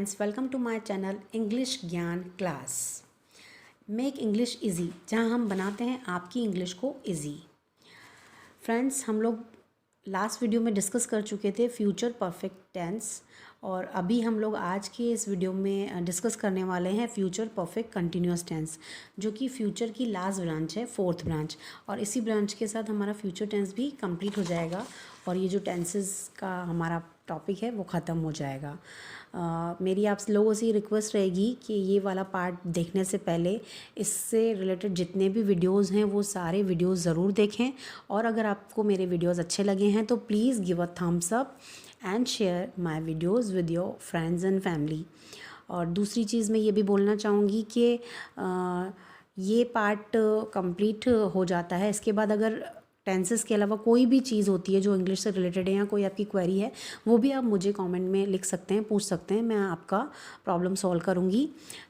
Friends, welcome to my channel English Gyan class. Make English easy, जहां हम बनाते हैं आपकी इंग्लिश को इजी। फ्रेंड्स, हम लोग लास्ट वीडियो में डिस्कस कर चुके थे फ्यूचर परफेक्ट टेंस, और अभी हम लोग आज के इस वीडियो में डिस्कस करने वाले हैं फ्यूचर परफेक्ट कंटिन्यूअस टेंस, जो कि फ्यूचर की लास्ट ब्रांच है, फोर्थ ब्रांच। और इसी ब्रांच के साथ हमारा फ्यूचर टेंस भी कंप्लीट हो जाएगा और ये जो टेंसेस का हमारा टॉपिक है वो ख़त्म हो जाएगा। मेरी आप लोगों से रिक्वेस्ट रहेगी कि ये वाला पार्ट देखने से पहले इससे रिलेटेड जितने भी वीडियोस हैं वो सारे वीडियोस ज़रूर देखें, और अगर आपको मेरे वीडियोस अच्छे लगे हैं तो please give a thumbs up and share my videos with your friends and family. और दूसरी चीज़ मैं ये भी बोलना चाहूँगी कि ये पार्ट कंप्लीट हो जाता है, इसके बाद अगर टेंसेस के अलावा कोई भी चीज़ होती है जो इंग्लिश से रिलेटेड है या कोई आपकी क्वेरी है, वो भी आप मुझे कमेंट में लिख सकते हैं, पूछ सकते हैं, मैं आपका प्रॉब्लम सॉल्व करूँगी।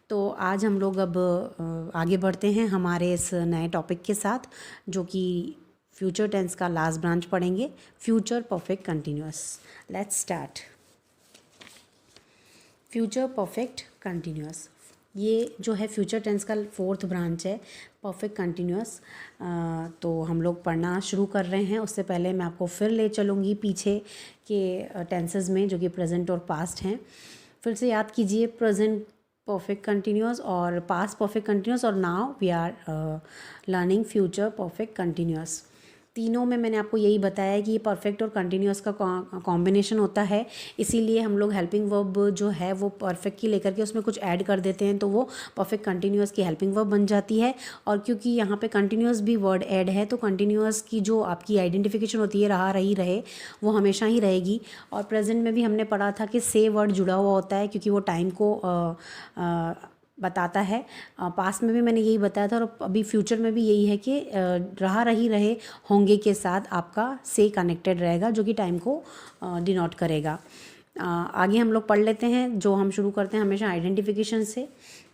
तो आज हम लोग अब आगे बढ़ते हैं हमारे इस नए टॉपिक के साथ, जो कि फ्यूचर टेंस का लास्ट ब्रांच पढ़ेंगे, future perfect continuous. Let's start. Future perfect continuous, ये जो है फ्यूचर टेंस का फोर्थ ब्रांच है, परफेक्ट कंटिन्यूअस। तो हम लोग पढ़ना शुरू कर रहे हैं। उससे पहले मैं आपको फिर ले चलूँगी पीछे के टेंसेस में, जो कि प्रेजेंट और पास्ट हैं। फिर से याद कीजिए, प्रेजेंट परफेक्ट कंटिन्यूअस और पास्ट परफेक्ट कंटिन्यूअस, और now we are learning future perfect continuous. तीनों में मैंने आपको यही बताया है कि ये परफेक्ट और कंटिन्यूअस का कॉम्बिनेशन होता है, इसीलिए हम लोग हेल्पिंग वर्ब जो है वो परफेक्ट की लेकर के उसमें कुछ ऐड कर देते हैं तो वो परफेक्ट कंटिन्यूअस की हेल्पिंग वर्ब बन जाती है। और क्योंकि यहाँ पे कंटिन्यूअस भी वर्ड ऐड है, तो कंटिन्यूअस की जो आपकी आइडेंटिफिकेशन होती है, रहा रही रहे, वो हमेशा ही रहेगी। और प्रेजेंट में भी हमने पढ़ा था कि से वर्ड जुड़ा हुआ होता है, क्योंकि वो टाइम को बताता है। पास्ट में भी मैंने यही बताया था, और अभी फ्यूचर में भी यही है कि रहा रही रहे होंगे के साथ आपका से कनेक्टेड रहेगा, जो कि टाइम को डिनोट करेगा। आगे हम लोग पढ़ लेते हैं। जो हम शुरू करते हैं हमेशा आइडेंटिफिकेशन से,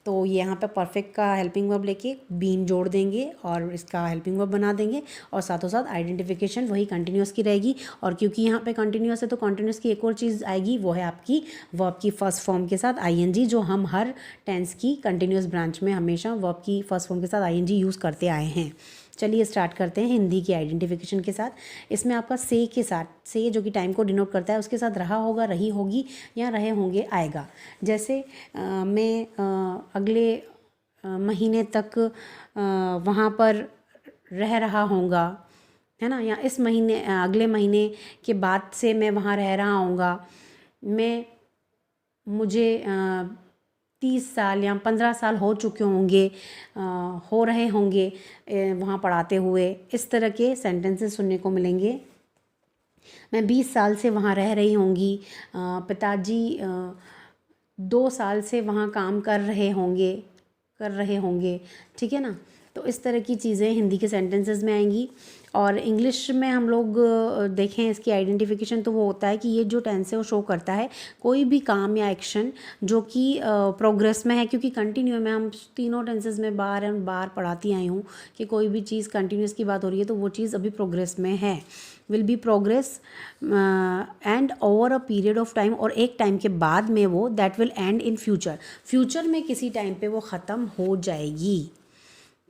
तो यहाँ पे परफेक्ट का हेल्पिंग वर्ब लेके बीन जोड़ देंगे और इसका हेल्पिंग वर्ब बना देंगे, और साथों साथ आइडेंटिफिकेशन वही कंटिन्यूअस की रहेगी। और क्योंकि यहाँ पे कंटिन्यूअस है तो कंटिन्यूअस की एक और चीज़ आएगी, वो है आपकी वर्ब की फर्स्ट फॉर्म के साथ आईएनजी, जो हम हर टेंस की कंटिन्यूअस ब्रांच में हमेशा वर्ब की फर्स्ट फॉर्म के साथ आईएनजी यूज़ करते आए हैं। चलिए स्टार्ट करते हैं हिंदी की आइडेंटिफिकेशन के साथ। इसमें आपका से के साथ, से जो कि टाइम को डिनोट करता है, उसके साथ रहा होगा, रही होगी या रहे होंगे आएगा। जैसे मैं अगले महीने तक वहाँ पर रह रहा होऊंगा, है ना, या इस महीने अगले महीने के बाद से मैं वहाँ रह रहा होऊंगा। मुझे 30 साल या 15 साल हो चुके होंगे, हो रहे होंगे वहाँ पढ़ाते हुए। इस तरह के सेंटेंसेस सुनने को मिलेंगे। मैं 20 साल से वहाँ रह रही होंगी, पिताजी 2 साल से वहाँ काम कर रहे होंगे, ठीक है ना। तो इस तरह की चीज़ें हिंदी के सेंटेंसेस में आएंगी। और इंग्लिश में हम लोग देखें इसकी आइडेंटिफिकेशन, तो वो होता है कि ये जो टेंस है वो शो करता है कोई भी काम या एक्शन जो कि प्रोग्रेस में है, क्योंकि कंटिन्यू में हम तीनों टेंसेस में बार एंड बार पढ़ाती आई हूँ कि कोई भी चीज़ कंटिन्यूस की बात हो रही है तो वो चीज़ अभी प्रोग्रेस में है, will be progress and over a period of time, और एक टाइम के बाद में वो that will and in future, future में किसी टाइम पे वो ख़त्म हो जाएगी,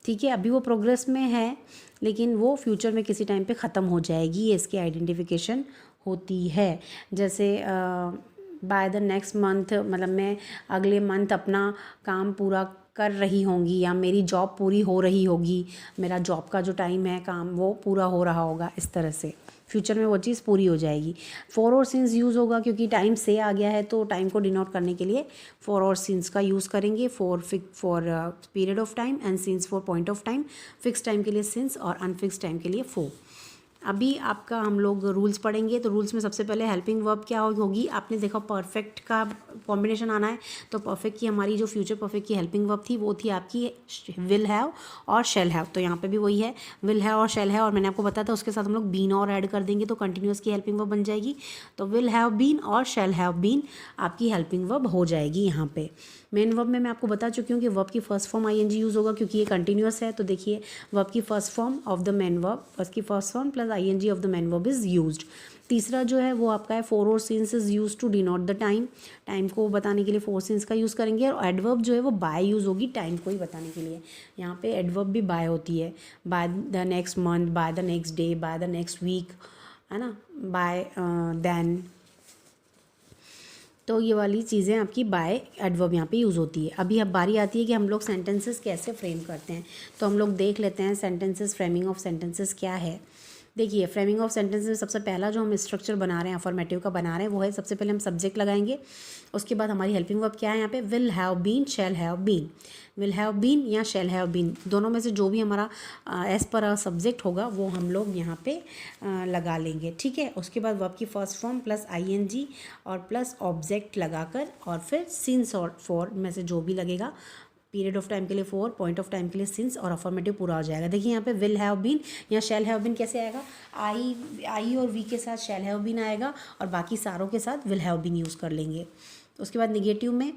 ठीक है। अभी वो प्रोग्रेस में है लेकिन वो फ्यूचर में किसी टाइम पे ख़त्म हो जाएगी, ये इसकी आइडेंटिफिकेशन होती है। जैसे बाय द नेक्स्ट मंथ, मतलब मैं अगले मंथ अपना काम पूरा कर रही होंगी, या मेरी जॉब पूरी हो रही होगी, मेरा जॉब का जो टाइम है काम वो पूरा हो रहा होगा। इस तरह से फ्यूचर में वो चीज़ पूरी हो जाएगी। फॉर और सिंस यूज़ होगा, क्योंकि टाइम से आ गया है तो टाइम को डिनोट करने के लिए फॉर और सिंस का यूज़ करेंगे। For period of time and since for point of time. Fix time के लिए सिंस और अनफिक्स टाइम के लिए फॉर। अभी आपका हम लोग रूल्स पढ़ेंगे। तो रूल्स में सबसे पहले हेल्पिंग वर्ब क्या होगी, आपने देखा परफेक्ट का कॉम्बिनेशन आना है, तो परफेक्ट की हमारी जो फ्यूचर परफेक्ट की हेल्पिंग वर्ब थी वो थी आपकी विल हैव और शैल हैव। तो यहाँ पे भी वही है, विल हैव और शैल हैव, और मैंने आपको बताया था उसके साथ हम लोग बीन और ऐड कर देंगे तो कंटिन्यूअस की हेल्पिंग वर्ब बन जाएगी। तो विल हैव बीन और शैल हैव बीन आपकी हेल्पिंग वर्ब हो जाएगी। यहाँ पे मेन वर्ब में मैं आपको बता चुकी हूँ कि वर्ब की फर्स्ट फॉर्म आईएनजी यूज़ होगा, क्योंकि ये कंटिन्यूअस है। तो देखिए वर्ब की first form of the main verb, first की first form plus ING of the main verb is used. तीसरा जो है वो आपका है फोर और since is use to denote the time, time को बताने के लिए फोर सिंस का यूज़ करेंगे। और एडवर्ब जो है वो बाय यूज़ होगी टाइम को ही बताने के लिए। यहाँ पे एडवर्ब भी बाय होती है, by the next month, by the next day, by the next week, है ना, बाय देन। तो ये वाली चीज़ें आपकी बाय एडवर्ब यहाँ पे यूज़ होती है। अभी अब बारी आती है कि हम लोग सेंटेंसेस कैसे फ्रेम करते हैं। तो हम लोग देख लेते हैं सेंटेंसेस, फ्रेमिंग ऑफ सेंटेंसेस क्या है। देखिए, फ्रेमिंग ऑफ सेंटेंस में सबसे पहला जो हम स्ट्रक्चर बना रहे हैं, अफर्मेटिव का बना रहे हैं, वो है सबसे पहले हम सब्जेक्ट लगाएंगे। उसके बाद हमारी हेल्पिंग वर्ब क्या है यहाँ पे, will have been, shall have been. Will have been या शैल हैव बीन, दोनों में से जो भी हमारा एज पर अ सब्जेक्ट होगा वो हम लोग यहाँ पे लगा लेंगे, ठीक है। उसके बाद वर्ब की फर्स्ट फॉर्म प्लस आईएनजी और प्लस ऑब्जेक्ट लगाकर और फिर सिंस और फॉर में से जो भी लगेगा, पीरियड ऑफ टाइम के लिए फॉर, पॉइंट ऑफ टाइम के लिए सिंस और अफर्मेटिव पूरा हो जाएगा। देखिए यहाँ पे विल हैव बीन या शैल हैव बीन कैसे आएगा, आई और वी के साथ शैल हैव बीन आएगा और बाकी सारों के साथ विल हैव बीन यूज़ कर लेंगे। उसके बाद निगेटिव में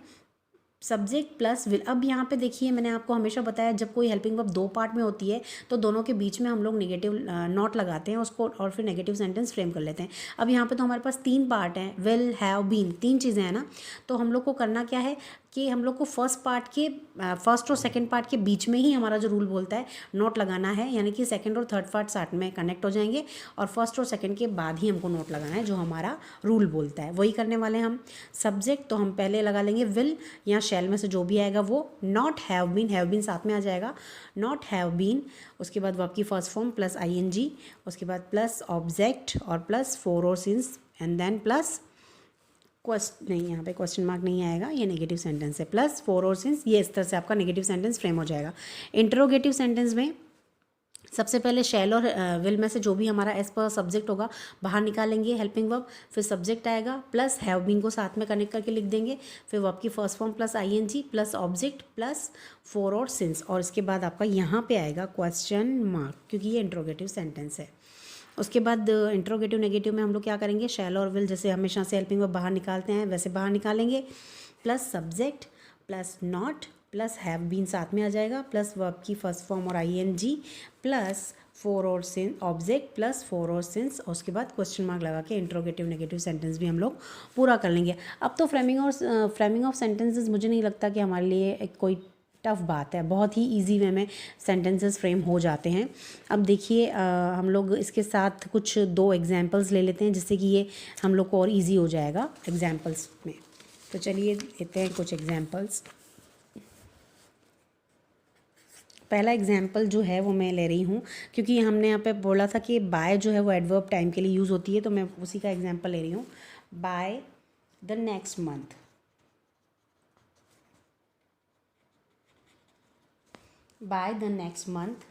सब्जेक्ट प्लस विल। अब यहाँ पे देखिए, मैंने आपको हमेशा बताया जब कोई हेल्पिंग वर्ब दो पार्ट में होती है तो दोनों के बीच में हम लोग नेगेटिव नॉट लगाते हैं उसको और फिर नेगेटिव सेंटेंस फ्रेम कर लेते हैं। अब यहाँ पे तो हमारे पास तीन पार्ट हैं, विल हैव बीन, तीन चीज़ें हैं ना। तो हम लोग को करना क्या है कि हम लोग को फर्स्ट और सेकंड पार्ट के बीच में ही हमारा जो रूल बोलता है नोट लगाना है, यानी कि सेकंड और थर्ड पार्ट साथ में कनेक्ट हो जाएंगे और फर्स्ट और सेकंड के बाद ही हमको नोट लगाना है जो हमारा रूल बोलता है, वही करने वाले हम। सब्जेक्ट तो हम पहले लगा लेंगे विल या शैल में से जो भी आएगा वो, नॉट हैव बीन साथ में आ जाएगा, नॉट हैव बीन। उसके बाद वर्ब की फर्स्ट फॉर्म प्लस आईएनजी, उसके बाद प्लस ऑब्जेक्ट और प्लस फोर और सिंस एंड देन प्लस नहीं, यहाँ पे क्वेश्चन मार्क नहीं आएगा, ये नेगेटिव सेंटेंस है, प्लस फोर और सिंस। ये इस तरह से आपका नेगेटिव सेंटेंस फ्रेम हो जाएगा। इंटरोगेटिव सेंटेंस में सबसे पहले शैल और विल में से जो भी हमारा एज पर सब्जेक्ट होगा बाहर निकालेंगे हेल्पिंग वर्ब, फिर सब्जेक्ट आएगा प्लस हैव बीन को साथ में कनेक्ट करके लिख देंगे, फिर वर्ब की first form plus ING plus object plus for और सिंस, और इसके बाद आपका यहाँ पे आएगा क्वेश्चन मार्क क्योंकि ये इंट्रोगेटिव सेंटेंस है। उसके बाद इंट्रोगेटिव नेगेटिव में हम लोग क्या करेंगे, शैल और विल जैसे हमेशा से हेल्पिंग वर्ब बाहर निकालते हैं वैसे बाहर निकालेंगे, plus subject plus not plus have been साथ में आ जाएगा, प्लस वर्ब की फर्स्ट फॉर्म और आईएनजी प्लस फोर और सिंस, ऑब्जेक्ट प्लस फोर और सिंस, और उसके बाद क्वेश्चन मार्क लगा के इंट्रोगेटिव नेगेटिव सेंटेंस भी हम लोग पूरा कर लेंगे। अब तो फ्रेमिंग ऑफ सेंटेंसेस मुझे नहीं लगता कि हमारे लिए एक कोई टफ बात है, बहुत ही इजी वे में सेंटेंसेस फ्रेम हो जाते हैं। अब देखिए, हम लोग इसके साथ कुछ दो एग्जांपल्स ले लेते हैं जिससे कि ये हम लोग को और इजी हो जाएगा एग्जांपल्स में। तो चलिए लेते हैं कुछ एग्जांपल्स। पहला एग्जाम्पल जो है वो मैं ले रही हूँ क्योंकि हमने यहाँ पे बोला था कि बाय जो है वो एडवर्ब टाइम के लिए यूज़ होती है, तो मैं उसी का एग्जाम्पल ले रही हूँ। Bye the next month, by the next month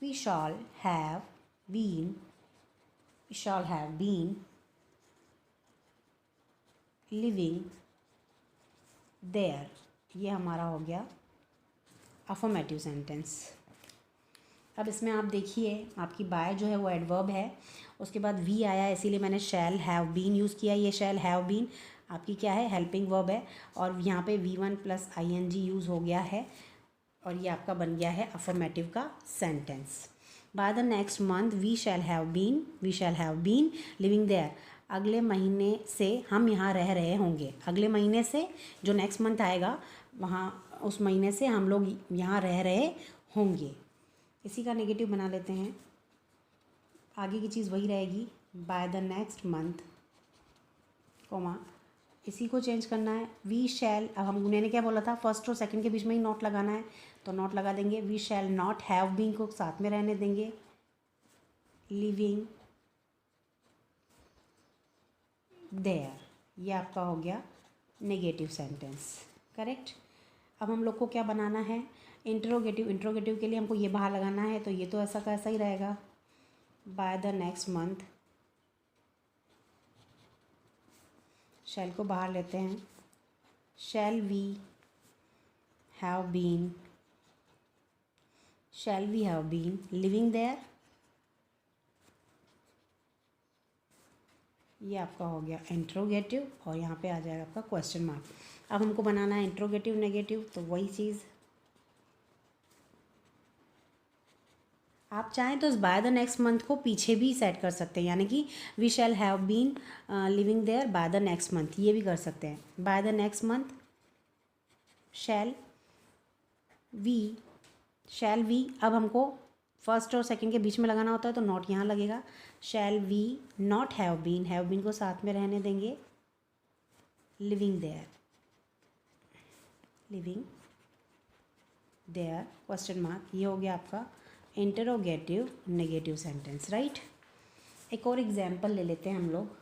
we shall have been living there। ये हमारा हो गया अफर्मेटिव सेंटेंस। अब इसमें आप देखिए, आपकी बाय जो है वो एडवर्ब है, उसके बाद वी आया इसीलिए मैंने शैल हैव बीन यूज़ किया। ये शैल हैव बीन आपकी क्या है, हेल्पिंग वर्ब है, और यहाँ पे V1 प्लस आईएनजी यूज़ हो गया है और ये आपका बन गया है अफर्मेटिव का sentence. By the next month we shall have been living there. अगले महीने से हम यहाँ रह रहे होंगे। अगले महीने से जो नेक्स्ट मंथ आएगा वहाँ उस महीने से हम लोग यहाँ रह रहे होंगे। इसी का नेगेटिव बना लेते हैं, आगे की चीज़ वही रहेगी, by the next month comma, इसी को चेंज करना है, वी शैल। अब हम मैंने क्या बोला था, फर्स्ट और सेकंड के बीच में ही नॉट लगाना है, तो नॉट लगा देंगे। We shall not have been को साथ में रहने देंगे, लिविंग देयर। ये आपका हो गया नेगेटिव सेंटेंस, करेक्ट। अब हम लोग को क्या बनाना है, इंट्रोगेटिव के लिए हमको ये बाहर लगाना है, तो ये तो ऐसा का ऐसा ही रहेगा, by the next month. Shall को बाहर लेते हैं, shall we have been living there. ये आपका हो गया इंट्रोगेटिव और यहाँ पे आ जाएगा आपका क्वेश्चन मार्क। अब हमको बनाना है इंट्रोगेटिव नेगेटिव, तो वही चीज़ आप चाहें तो इस बाय द नेक्स्ट मंथ को पीछे भी सेट कर सकते हैं, यानी कि we shall have been living there by the next month, ये भी कर सकते हैं। By the next month shall we अब हमको फर्स्ट और सेकंड के बीच में लगाना होता है तो नॉट यहाँ लगेगा। Shall we not have been को साथ में रहने देंगे, लिविंग देयर क्वेश्चन मार्क, ये हो गया आपका इंटरोगेटिव नेगेटिव सेंटेंस, राइट। एक और एग्जाम्पल ले लेते हैं हम लोग।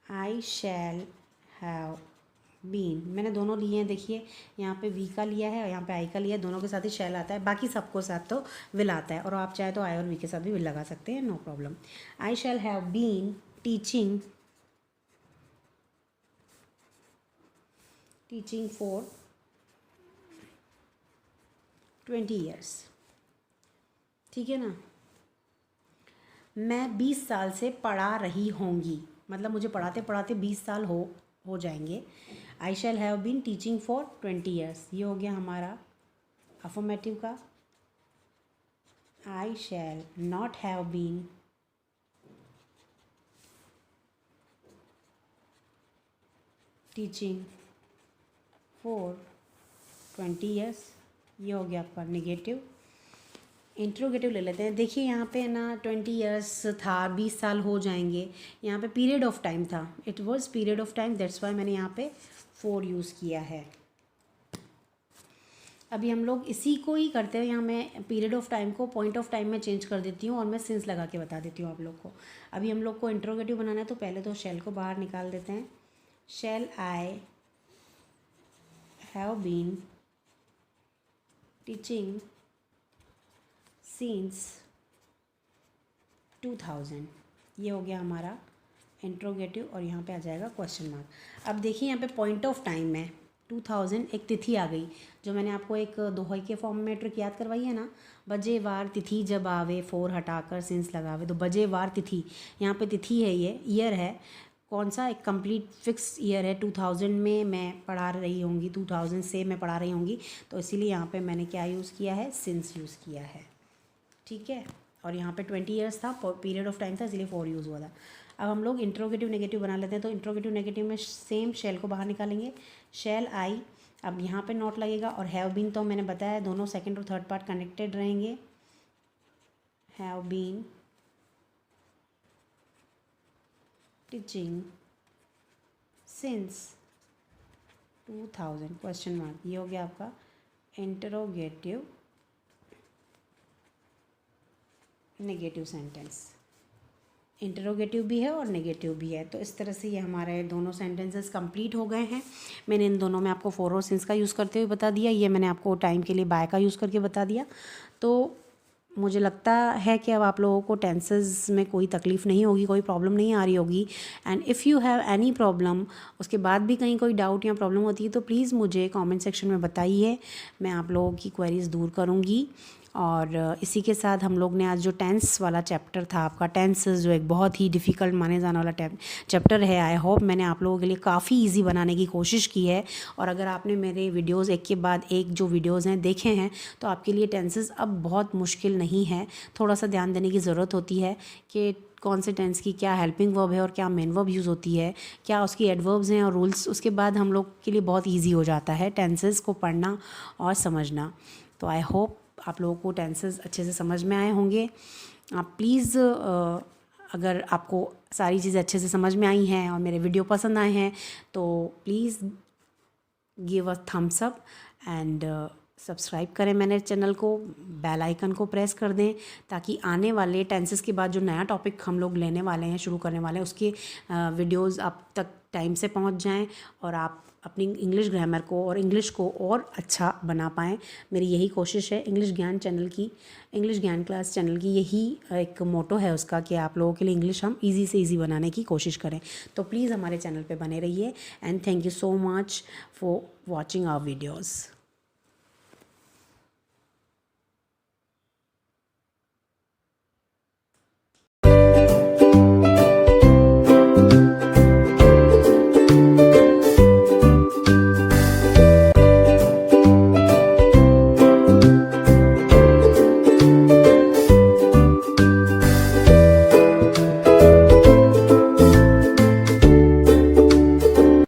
आई शैल हैव बीन, मैंने दोनों लिए हैं, देखिए यहाँ पे वी का लिया है और यहाँ पे आई का लिया है, दोनों के साथ ही शैल आता है, बाकी सबको साथ तो विल आता है, और आप चाहे तो आई और वी के साथ भी विल लगा सकते हैं, no problem. I shall have been teaching for 20 years, ठीक है ना। मैं 20 साल से पढ़ा रही होंगी, मतलब मुझे पढ़ाते पढ़ाते 20 साल हो जाएंगे। I shall have been teaching for 20 years, ये हो गया हमारा अफर्मेटिव का। I shall not have been teaching for 20 years, ये हो गया आपका नेगेटिव। इंट्रोगेटिव ले लेते हैं। देखिए यहाँ पे ना 20 ईयर्स था, 20 साल हो जाएंगे, यहाँ पे पीरियड ऑफ टाइम था, it was period of time, that's why मैंने यहाँ पे फॉर यूज़ किया है। अभी हम लोग इसी को ही करते हैं, यहाँ मैं पीरियड ऑफ टाइम को पॉइंट ऑफ टाइम में चेंज कर देती हूँ और मैं सिंस लगा के बता देती हूँ आप लोग को। अभी हम लोग को इंट्रोगेटिव बनाना है तो पहले तो शैल को बाहर निकाल देते हैं। Shall I have been teaching since 2000, ये हो गया हमारा इंट्रोगेटिव, और यहाँ पे आ जाएगा क्वेश्चन मार्क। अब देखिए यहाँ पे पॉइंट ऑफ टाइम है 2000, एक तिथि आ गई जो मैंने आपको एक दोहे के फॉर्म में ट्रिक याद करवाई है ना, बजे वार तिथि जब आवे, फोर हटाकर सिंस लगावे, तो बजे वार तिथि, यहाँ पे तिथि है, ये ईयर है, कौन सा, एक कंप्लीट फिक्स ईयर है, 2000 में मैं पढ़ा रही होंगी, 2000 से मैं पढ़ा रही होंगी, तो इसीलिए यहाँ पे मैंने क्या यूज़ किया है, सिंस यूज़ किया है, ठीक है। और यहाँ पे 20 ईयर्स था, पीरियड ऑफ टाइम था, इसलिए फॉर यूज़ हुआ था। अब हम लोग इंट्रोगेटिव नेगेटिव बना लेते हैं, तो इंट्रोगेटिव नेगेटिव में सेम शैल को बाहर निकालेंगे। शैल आई, अब यहाँ पे नॉट लगेगा, और हैव बीन तो मैंने बताया दोनों सेकंड और थर्ड पार्ट कनेक्टेड रहेंगे। Have been teaching since 2000 question mark, ये हो गया आपका इंटरोगेटिव नेगेटिव सेंटेंस। इंटरोगेटिव भी है और नेगेटिव भी है, तो इस तरह से ये हमारे दोनों सेंटेंसेस कंप्लीट हो गए हैं। मैंने इन दोनों में आपको फॉर और सिंस का यूज़ करते हुए बता दिया, ये मैंने आपको टाइम के लिए बाय का यूज़ करके बता दिया। तो मुझे लगता है कि अब आप लोगों को टेंसेस में कोई तकलीफ़ नहीं होगी, कोई प्रॉब्लम नहीं आ रही होगी। And if you have any problem, उसके बाद भी कहीं कोई डाउट या प्रॉब्लम होती है तो प्लीज़ मुझे कमेंट सेक्शन में बताइए, मैं आप लोगों की क्वेरीज़ दूर करूँगी। और इसी के साथ हम लोग ने आज जो टेंस वाला चैप्टर था आपका, टेंसेस जो एक बहुत ही डिफ़िकल्ट माने जाने वाला चैप्टर है, आई होप मैंने आप लोगों के लिए काफ़ी इजी बनाने की कोशिश की है। और अगर आपने मेरे वीडियोस एक के बाद एक जो वीडियोस हैं देखे हैं तो आपके लिए टेंसेस अब बहुत मुश्किल नहीं है। थोड़ा सा ध्यान देने की ज़रूरत होती है कि कौन से टेंस की क्या हेल्पिंग वर्ब है और क्या मेन वर्ब यूज़ होती है, क्या उसकी एडवर्ब्स हैं और रूल्स, उसके बाद हम लोग के लिए बहुत ईजी हो जाता है टेंसेस को पढ़ना और समझना। तो आई होप आप लोगों को टेंसेस अच्छे से समझ में आए होंगे। आप प्लीज़ अगर आपको सारी चीज़ें अच्छे से समझ में आई हैं और मेरे वीडियो पसंद आए हैं तो please give a thumbs up and subscribe करें मेरे चैनल को, बेल आइकन को प्रेस कर दें ताकि आने वाले टेंसेस के बाद जो नया टॉपिक हम लोग लेने वाले हैं, शुरू करने वाले हैं, उसके वीडियोस आप तक टाइम से पहुंच जाएं और आप अपनी इंग्लिश ग्रामर को और इंग्लिश को और अच्छा बना पाएँ। मेरी यही कोशिश है। इंग्लिश ज्ञान चैनल की, इंग्लिश ज्ञान क्लास चैनल की यही एक मोटो है उसका कि आप लोगों के लिए इंग्लिश हम ईज़ी से ईज़ी बनाने की कोशिश करें। तो प्लीज़ हमारे चैनल पे बने रहिए and thank you so much for watching our videos.